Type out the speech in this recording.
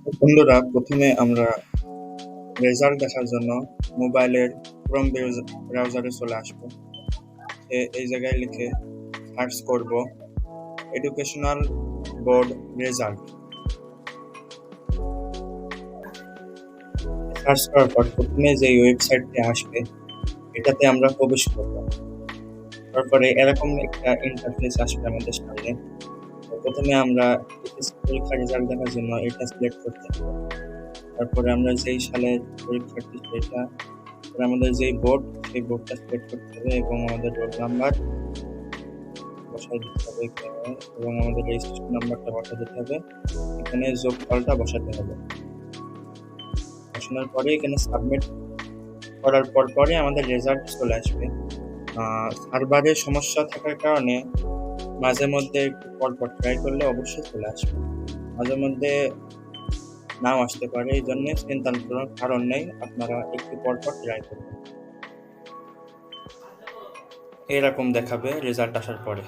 বন্ধুরা, প্রথমে আমরা রেজাল্ট দেখার জন্য মোবাইলের ক্রোম ব্রাউজারে চলে আসবো। এই জায়গায় লিখে সার্চ করব এডুকেশনাল বোর্ড রেজাল্ট। সার্চ করার পর প্রথমে যে ওয়েবসাইটটি আসবে এটাতে আমরা প্রবেশ করব। তারপরে এরকম একটা ইন্টারফেস আসবে আমাদের সামনে। তো প্রথমে আমরা এইচএসসি পরীক্ষার রেজাল্ট দেখার জন্য এটা সিলেক্ট করতে হবে। তারপরে আমরা যেই সালের পরীক্ষার্থী সেটা, তারপরে আমাদের যেই বোর্ড সেই বোর্ডটা সিলেক্ট করতে হবে এবং আমাদের রোল নাম্বার বসায় দিতে হবে এখানে, এবং আমাদের রেজিস্ট্রেশন নাম্বারটা বসায় দিতে হবে। এখানে যোগফলটা বসাতে হবে। বসানোর পরে এখানে সাবমিট করার পরে আমাদের রেজাল্ট চলে আসবে। সার্ভারের সমস্যা থাকার কারণে মাঝে মধ্যে একটু পরপর ট্রাই করলে অবশ্যই চলে আসবে, মাঝে মধ্যে নাও আসতে পারে। এই জন্য চিন্তার কোনো কারণ নেই, আপনারা একটু পরপর ট্রাই করবেন। এরকম দেখাবে রেজাল্ট আসার পরে।